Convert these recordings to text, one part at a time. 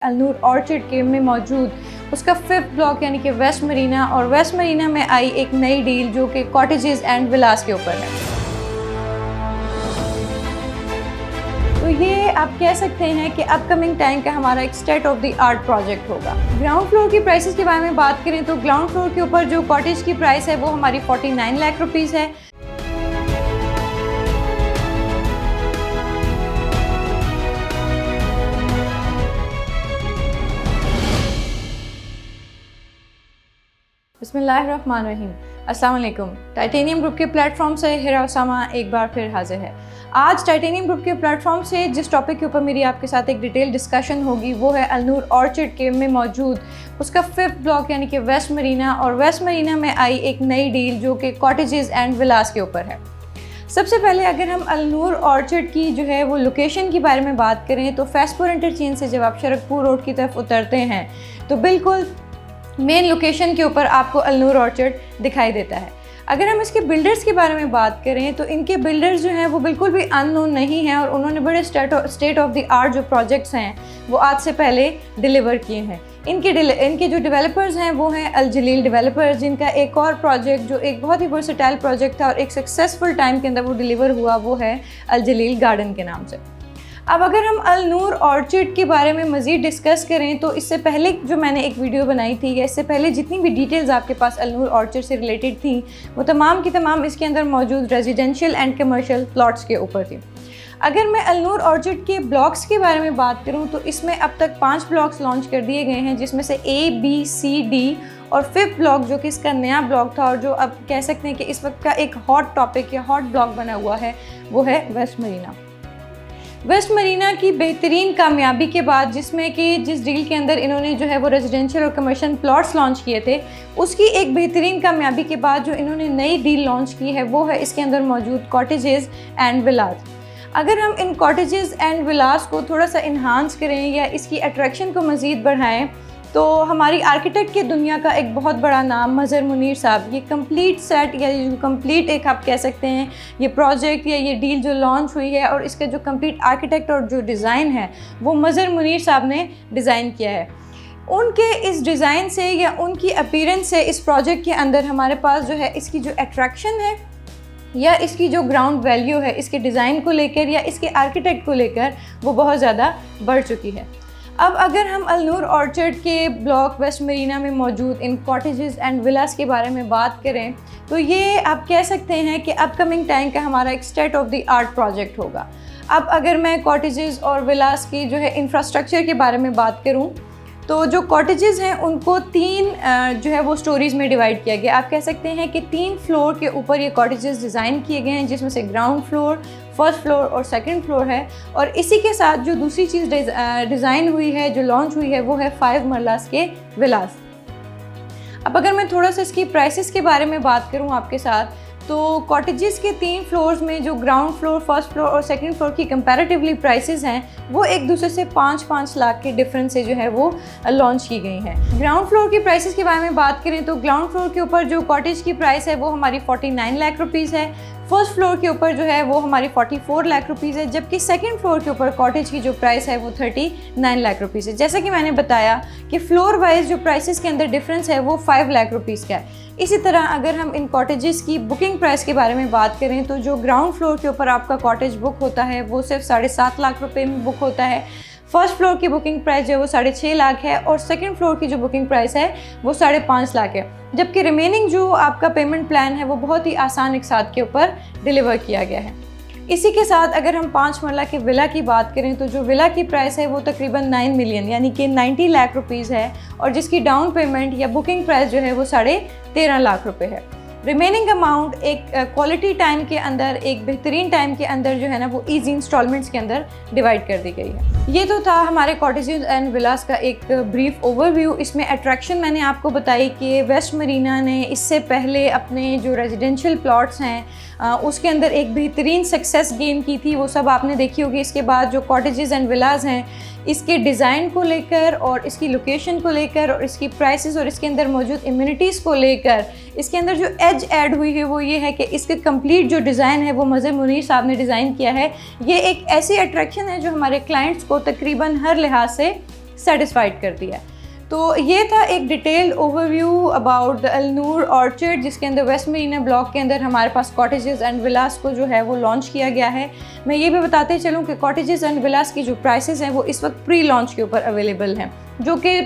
Al Noor orchid के में मौजूद उसका 5th ब्लॉक यानी कि वेस्ट मरीना, और वेस्ट मरीना में आई एक नई डील जो कि कॉटेजेस एंड विलास के ऊपर है। तो ये आप कह सकते हैं कि अपकमिंग टाइम का हमारा एक state of the art project होगा। ग्राउंड फ्लोर की प्राइसेस के बारे में बात करें तो ग्राउंड फ्लोर के ऊपर जो कॉटेज की प्राइस है वो हमारी 49 लाख रुपीज़ है। बिस्मिल्लाहिर्रहमानिर्रहीम, अस्सलाम वालेकुम। टाइटेनियम ग्रुप के प्लेटफॉर्म से हिरा उसामा एक बार फिर हाजिर है। आज टाइटेनियम ग्रुप के प्लेटफॉर्म से जिस टॉपिक के ऊपर मेरी आपके साथ एक डिटेल डिस्कशन होगी वो है अलनूर ऑर्चिड के में मौजूद उसका 5th ब्लॉक यानी कि वेस्ट मरीना, और वेस्ट मरीना में आई एक नई डील जो कि कॉटेजेस एंड विलास के ऊपर है। सबसे पहले अगर हम अलनूर ऑर्चिड की जो है वो लोकेशन के बारे में बात करें तो फैसपुर इंटरचेंज से जब आप शरकपुर रोड की तरफ उतरते हैं तो बिल्कुल मेन लोकेशन के ऊपर आपको अलनूर ऑर्चिड दिखाई देता है। अगर हम इसके बिल्डर्स के बारे में बात करें तो इनके बिल्डर्स जो हैं वो बिल्कुल भी अननोन नहीं हैं, और उन्होंने बड़े स्टेट ऑफ द आर्ट जो प्रोजेक्ट्स हैं वो आज से पहले डिलीवर किए हैं। इनके जो डेवलपर्स हैं वो हैं अल जलील डेवलपर्स, जिनका एक और प्रोजेक्ट जो एक बहुत ही वर्सेटाइल प्रोजेक्ट था और एक सक्सेसफुल टाइम के अंदर वो डिलीवर हुआ वो है अल जलील गार्डन के नाम से। अब अगर हम अलनूर ऑर्चिड के बारे में मज़ीद डिस्कस करें तो इससे पहले जो मैंने एक वीडियो बनाई थी या इससे पहले जितनी भी डिटेल्स आपके पास अलनूर ऑर्चिड से रिलेटेड थी वो तमाम की तमाम इसके अंदर मौजूद रेजिडेंशियल एंड कमर्शियल प्लॉट्स के ऊपर थी। अगर मैं अलनूर ऑर्चिड के ब्लॉक्स के बारे में बात करूं तो इसमें अब तक 5 ब्लॉक्स लॉन्च कर दिए गए हैं, जिसमें से A, B, C, D और 5th ब्लॉक जो कि इसका नया ब्लॉक था और जो अब कह सकते हैं कि इस वक्त का एक हॉट टॉपिक या हॉट ब्लॉक बना हुआ है वो है वेस्ट मरीना। वेस्ट मरीना की बेहतरीन कामयाबी के बाद जिसमें कि जिस डील के अंदर इन्होंने जो है वो रेजिडेंशियल और कमर्शियल प्लॉट्स लॉन्च किए थे, उसकी एक बेहतरीन कामयाबी के बाद जो इन्होंने नई डील लॉन्च की है वो है इसके अंदर मौजूद कॉटेजेस एंड विलास। अगर हम इन कॉटेजेस एंड विलास को थोड़ा सा इन्हांस करें या इसकी अट्रैक्शन को मज़ीद बढ़ाएं तो हमारी आर्किटेक्ट की दुनिया का एक बहुत बड़ा नाम मज़हर मुनीर साहब, ये कंप्लीट सेट या जो कंप्लीट एक आप कह सकते हैं ये प्रोजेक्ट या ये डील जो लॉन्च हुई है और इसका जो कंप्लीट आर्किटेक्ट और जो डिज़ाइन है वो मज़हर मुनीर साहब ने डिज़ाइन किया है। उनके इस डिज़ाइन से या उनकी अपीयरेंस से इस प्रोजेक्ट के अंदर हमारे पास जो है इसकी जो अट्रैक्शन है या इसकी जो ग्राउंड वैल्यू है इसके डिज़ाइन को लेकर या इसके आर्किटेक्ट को लेकर वो बहुत ज़्यादा बढ़ चुकी है। अब अगर हम अलनूर ऑर्चिड के ब्लॉक वेस्ट मरीना में मौजूद इन कॉटेजेस एंड विलास के बारे में बात करें तो ये आप कह सकते हैं कि अपकमिंग टाइम का हमारा एक state of the art project होगा। अब अगर मैं कॉटेजेस और विलास की जो है इंफ्रास्ट्रक्चर के बारे में बात करूं तो जो कॉटेजेस हैं उनको 3 जो है वो स्टोरीज़ में डिवाइड किया गया। आप कह सकते हैं कि 3 फ्लोर के ऊपर ये कॉटेजेस डिज़ाइन किए गए हैं, जिसमें से ग्राउंड फ्लोर, फर्स्ट फ्लोर और सेकंड फ्लोर है। और इसी के साथ जो दूसरी चीज़ डिज़ाइन हुई है जो लॉन्च हुई है वो है 5 मरलास के विलास। अब अगर मैं थोड़ा सा इसकी प्राइसेस के बारे में बात करूं आपके साथ तो कॉटेजेस के 3 फ्लोर्स में जो ग्राउंड फ्लोर, फर्स्ट फ्लोर और सेकंड फ्लोर की कंपैरेटिवली प्राइसेस हैं वो एक दूसरे से 5-5 लाख के डिफरेंस से जो है वो लॉन्च की गई हैं। ग्राउंड फ्लोर की प्राइसेस के बारे में बात करें तो ग्राउंड फ्लोर के ऊपर जो कॉटेज की प्राइस है वो हमारी 49 लाख रुपीज़ है। फर्स्ट फ्लोर के ऊपर जो है वो हमारी 44 लाख रुपीज़ है, जबकि सेकंड फ्लोर के ऊपर कॉटेज की जो प्राइस है वो 39 लाख रुपीज़ है। जैसा कि मैंने बताया कि फ्लोर वाइज जो प्राइसेस के अंदर डिफरेंस है वो 5 लाख रुपीज़ का है। इसी तरह अगर हम इन कॉटेजेस की बुकिंग प्राइस के बारे में बात करें तो जो ग्राउंड फ्लोर के ऊपर आपका कॉटेज बुक होता है वो सिर्फ 7.5 लाख रुपए में बुक होता है। फर्स्ट फ्लोर की बुकिंग प्राइस जो है वो 6.5 लाख है और सेकंड फ्लोर की जो बुकिंग प्राइस है वो 5.5 लाख है, जबकि रिमेनिंग जो आपका पेमेंट प्लान है वो बहुत ही आसान एक साथ के ऊपर डिलीवर किया गया है। इसी के साथ अगर हम 5 मरला के विला की बात करें तो जो विला की प्राइस है वो तकरीबन 9 मिलियन यानी कि 90 लाख रुपीज़ है, और जिसकी डाउन पेमेंट या बुकिंग प्राइस जो है वो 13.5 लाख रुपए है। रिमेनिंग अमाउंट एक क्वालिटी टाइम के अंदर, एक बेहतरीन टाइम के अंदर जो है ना वो ईजी इंस्टॉलमेंट्स के अंदर डिवाइड कर दी गई है। ये तो था हमारे कॉटेजेस एंड विलास का एक ब्रीफ ओवरव्यू। इसमें अट्रैक्शन मैंने आपको बताई कि वेस्ट मरीना ने इससे पहले अपने जो रेजिडेंशियल प्लॉट्स हैं उसके अंदर एक बेहतरीन सक्सेस गेन की थी, वो सब आपने देखी होगी। इसके बाद जो कॉटेजेस एंड विलास हैं इसके डिज़ाइन को लेकर और इसकी लोकेशन को लेकर और इसकी प्राइसेस और इसके अंदर मौजूद इम्यूनिटीज़ को लेकर इसके अंदर जो एज ऐड हुई है वो ये है कि इसके कंप्लीट जो डिज़ाइन है वो मज़हर मुनीर साहब ने डिज़ाइन किया है। ये एक ऐसी अट्रैक्शन है जो हमारे क्लाइंट्स को तकरीबन हर लिहाज से सेटिस्फाइड कर दिया है। तो ये था एक detail overview about the Alnoor orchard, जिसके अंदर वेस्ट मरीना ब्लॉक के अंदर हमारे पास कॉटेजेस एंड विलास को जो है वो लॉन्च किया गया है। मैं ये भी बताते चलूँ कि कॉटेजेस एंड विलास की जो प्राइसेस हैं वो इस वक्त प्री लॉन्च के ऊपर अवेलेबल हैं, जो कि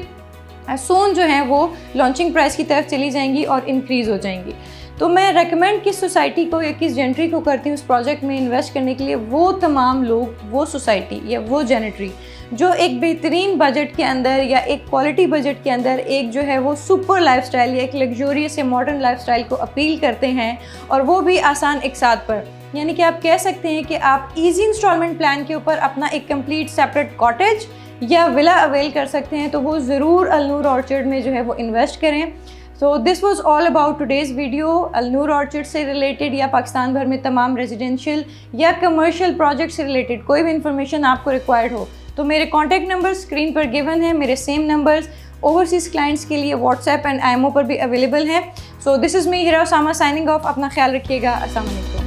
सोन जो है वो लॉन्चिंग प्राइस की तरफ चली जाएंगी और इंक्रीज़ हो जाएंगी। तो मैं रेकमेंड किस सोसाइटी को या किस जेंट्री को करती हूँ उस प्रोजेक्ट में इन्वेस्ट करने के लिए, वो तमाम लोग, वो सोसाइटी या वो जेनेट्री जो एक बेहतरीन बजट के अंदर या एक क्वालिटी बजट के अंदर एक जो है वो सुपर लाइफस्टाइल या एक लग्जूरियस या मॉडर्न लाइफस्टाइल को अपील करते हैं, और वो भी आसान इकसात पर। यानी कि आप कह सकते हैं कि आप इजी इंस्टॉलमेंट प्लान के ऊपर अपना एक कंप्लीट सेपरेट कॉटेज या विला अवेल कर सकते हैं, तो वो ज़रूर अलनूर ऑर्चर्ड में जो है वो इन्वेस्ट करें। So this was all about today's video. Alnoor orchard से रिलेटेड या पाकिस्तान भर में तमाम रेजिडेंशियल या कमर्शियल प्रोजेक्ट से रिलेटेड कोई भी इंफॉर्मेशन आपको रिक्वायर्ड हो तो मेरे कॉन्टैक्ट नंबर स्क्रीन पर गिवन है। मेरे सेम नंबर्स ओवरसीज़ क्लाइंट्स के लिए व्हाट्सएप एंड IMO पर भी अवेलेबल हैं। So this is me Hira Usama signing off. अपना ख्याल रखिएगा। अस्सलाम वालेकुम।